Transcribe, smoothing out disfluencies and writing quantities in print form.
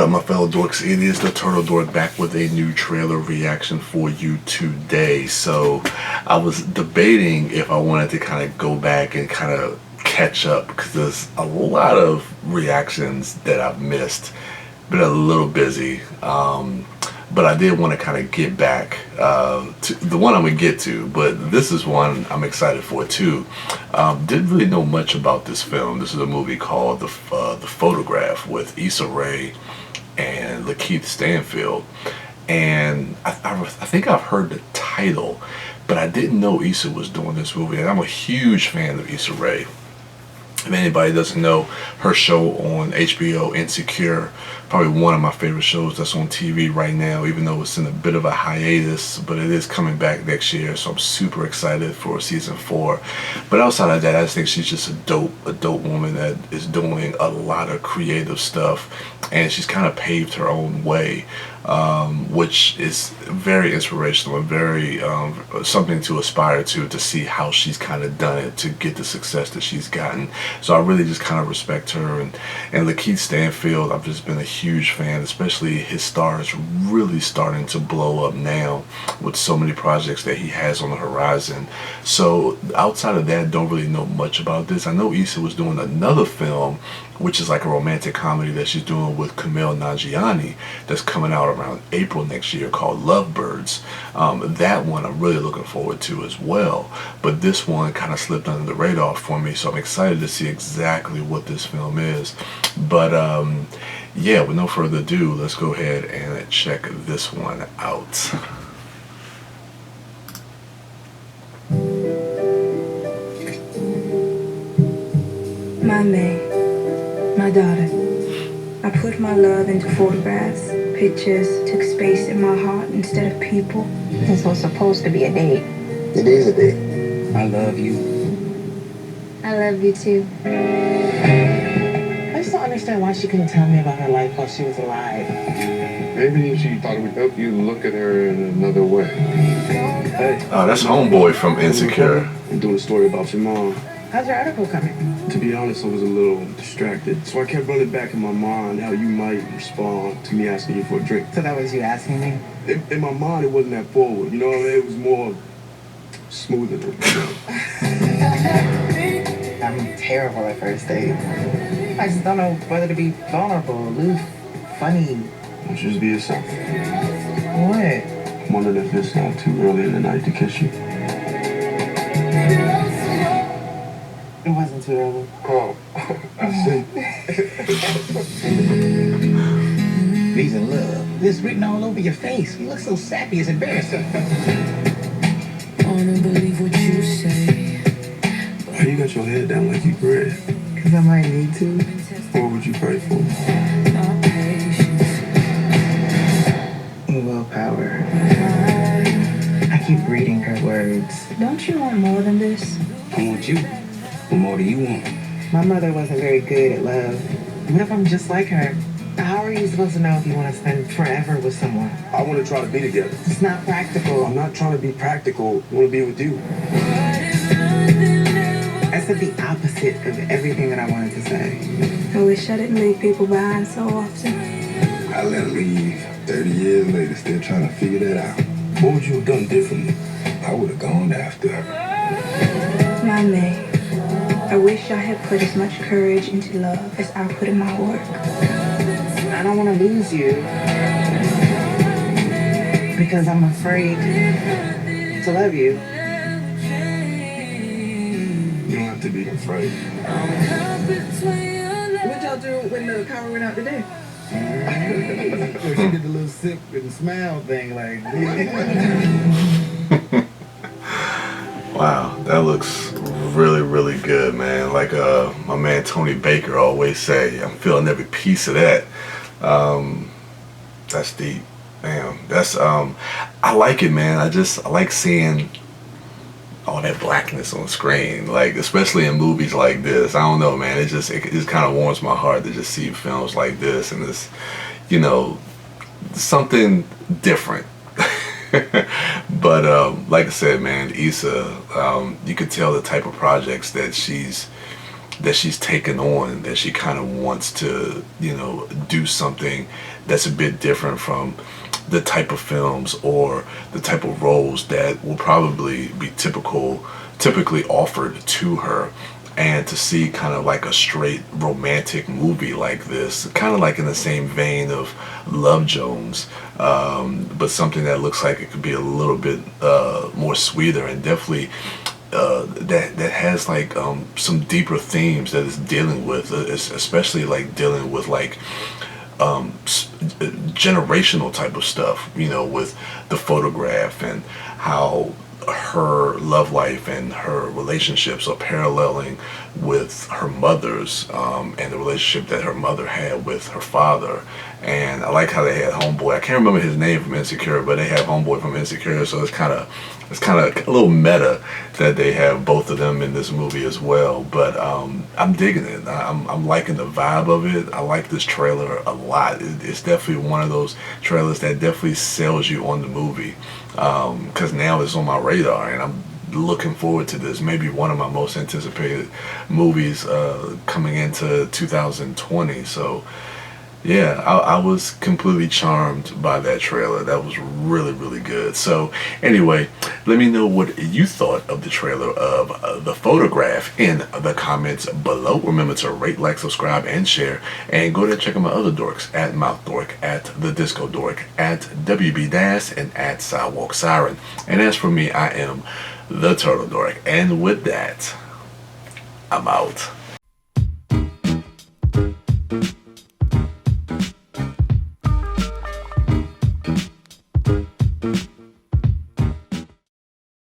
up, my fellow dorks? It is the Turtle Dork back with a new trailer reaction for you today. So I was debating if I wanted to kind of go back and kind of catch up because there's a lot of reactions that I've missed. Been a little busy, but I did want to kind of get back to the one I'm gonna get to. But this is one I'm excited for too. Didn't really know much about this film. This is a movie called The Photograph with Issa and Lakeith Stanfield, and I think I've heard the title, but I didn't know Issa was doing this movie, and I'm a huge fan of Issa Rae. If anybody doesn't know, her show on HBO, Insecure, probably one of my favorite shows that's on TV right now, even though it's in a bit of a hiatus, but it is coming back next year, so I'm super excited for season 4. But outside of that, I just think she's just a dope woman that is doing a lot of creative stuff, and she's kind of paved her own way, which is very inspirational and very something to aspire to see how she's kind of done it to get the success that she's gotten. So I really just kind of respect her, and Lakeith Stanfield, I've just been a huge fan, especially his star is really starting to blow up now with so many projects that he has on the horizon. So outside of that, don't really know much about this. I know Issa was doing another film, which is like a romantic comedy that she's doing with Kumail Nanjiani that's coming out around April next year called Lovebirds. That one I'm really looking forward to as well. But this one kind of slipped under the radar for me, so I'm excited to see exactly what this film is. But yeah, with no further ado, let's go ahead and check this one out. My May, my daughter. I put my love into photographs, pictures, took space in my heart instead of people. This was supposed to be a date. It is a date. I love you. I love you too. I just don't understand why she couldn't tell me about her life while she was alive. Maybe she thought it would help you look at her in another way. Hey, that's Homeboy from Insecure. I'm doing a story about your mom. How's your article coming? To be honest, I was a little distracted, so I kept running back in my mind how you might respond to me asking you for a drink. So that was you asking me? In my mind, it wasn't that forward, you know, it was more smoother. You know? I'm terrible at first date. I just don't know whether to be vulnerable, aloof, funny. Just be yourself. What? I'm wondering if it's not too early in the night to kiss you. It wasn't too early. Oh, I see. He's in love. It's written all over your face. You look so sappy, it's embarrassing. Wanna believe what you say. Why you got your head down like you prayed? Because I might need to. What would you pray for? Willpower. I keep reading her words. Don't you want more than this? I want you. What more do you want? My mother wasn't very good at love. What if I'm just like her? How are you supposed to know if you want to spend forever with someone? I want to try to be together. It's not practical. I'm not trying to be practical. I want to be with you. I said the opposite of everything that I wanted to say. I wish I didn't leave people behind so often. I let her leave 30 years later, still trying to figure that out. What would you have done differently? I would have gone after her. My May, I wish I had put as much courage into love as I put in my work. I don't want to lose you because I'm afraid to love you. You don't have to be afraid. What y'all do when the car went out today? She did the little sip and smile thing, like. Wow, that looks really good, man. Like my man Tony Baker always say, I'm feeling every piece of that. That's deep. Damn, that's I like it, man. I like seeing all that blackness on screen, like especially in movies like this. I don't know, man, it just kind of warms my heart to just see films like this, and it's, you know, something different. But like I said, man, Issa, you could tell the type of projects that she's taken on, that she kind of wants to, you know, do something that's a bit different from the type of films or the type of roles that will probably be typically offered to her. And to see kind of like a straight romantic movie like this, kind of like in the same vein of Love Jones, but something that looks like it could be a little bit more sweeter, and definitely that has like some deeper themes that it's dealing with, especially like dealing with like generational type of stuff, you know, with the photograph and how her love life and her relationships are paralleling with her mother's, and the relationship that her mother had with her father. And I like how they had Homeboy. I can't remember his name from Insecure, but they have Homeboy from Insecure, so it's kind of a little meta that they have both of them in this movie as well. But I'm digging it. I'm liking the vibe of it. I like this trailer a lot. It's definitely one of those trailers that definitely sells you on the movie, because now it's on my radar, and I'm looking forward to this. Maybe one of my most anticipated movies coming into 2020. So yeah, I was completely charmed by that trailer. That was really, really good. So anyway, let me know what you thought of the trailer of The Photograph in the comments below. Remember to rate, like, subscribe, and share. And go to check out my other dorks, at MouthDork, at TheDiscoDork, at WB Das, and at Sidewalk Siren. And as for me, I am The Turtle Dork. And with that, I'm out.